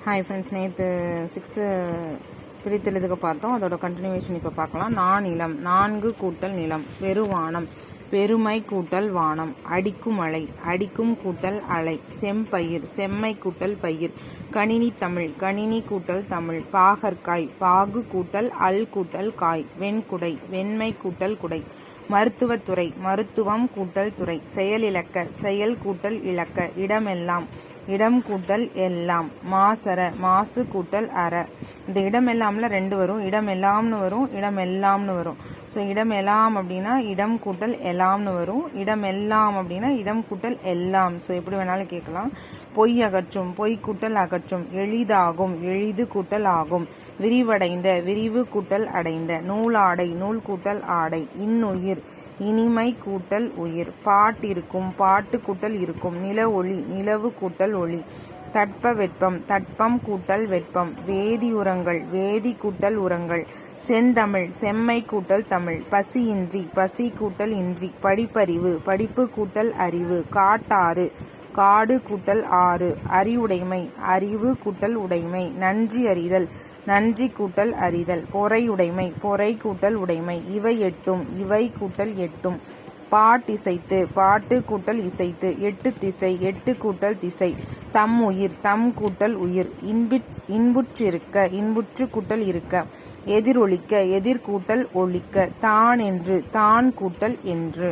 Hi friends, நேற்று 6 பிரித்தெழுதுக பார்த்தோம். அதோட கண்டினியூவேஷன் இப்போ பார்க்கலாம். நானிலம், 4 கூட்டல் நிலம். பெருவானம், பெருமை கூட்டல் வானம். அடிக்கும் அலை, அடிக்கும் கூட்டல் அலை. செம்பயிர், செம்மை கூட்டல் பயிர். கணினி தமிழ், கணினி கூட்டல் தமிழ். பாகற்காய், பாகு கூட்டல் அல் கூட்டல் காய். வெண்குடை, வெண்மை கூட்டல் குடை. மருத்துவத்துறை, மருத்துவம் கூட்டல் துறை. செயலிழக்க, செயல் கூட்டல் இழக்க. இடமெல்லாம், இடம் கூட்டல் எல்லாம். மாசற, மாசு கூட்டல் அற. இந்த இடமெல்லாம்ல 2 வரும். இடமெல்லாம்னு வரும், இடமெல்லாம்னு வரும். ஸோ இடமெல்லாம் அப்படின்னா இடம் கூட்டல் எல்லாம்னு வரும். இடமெல்லாம் அப்படின்னா இடம் கூட்டல் எல்லாம். ஸோ எப்படி வேணாலும் கேட்கலாம். பொய் அகற்றும், பொய் கூட்டல் அகற்றும். எளிதாகும், எளிது கூட்டல் ஆகும். விரிவடைந்த, விரிவு கூட்டல் அடைந்த. நூலாடை, நூல் கூட்டல் ஆடை. இன்னுயிர், இனிமை கூட்டல் உயிர். பாட்டிருக்கும், பாட்டு கூட்டல் இருக்கும். நில ஒளி, நிலவு கூட்டல் ஒளி. தட்ப வெப்பம், தட்பம் கூட்டல் வெப்பம். வேதி உரங்கள், வேதி கூட்டல் உரங்கள். செந்தமிழ், செம்மை கூட்டல் தமிழ். பசியின்றி, பசி கூட்டல் இன்றி. படிப்பறிவு, படிப்பு கூட்டல் அறிவு. காட்டாறு, காடு கூட்டல் ஆறு. அறிவுடைமை, அறிவு கூட்டல் உடைமை. நன்றி அறிதல், நன்றி கூட்டல் அறிதல். பொறையுடைமை, பொறை கூட்டல் உடைமை. இவை எட்டும், இவை கூட்டல் எட்டும். பாட்டிசைத்து, பாட்டு கூட்டல் இசைத்து. எட்டு திசை, எட்டு கூட்டல் திசை. தம் உயிர், தம் கூட்டல் உயிர். இன்புற்றிருக்க, இன்புற்று கூட்டல் இருக்க. எதிரொலிக்க, எதிர் கூட்டல் ஒலிக்க. தான் என்று, தான் கூட்டல் என்று.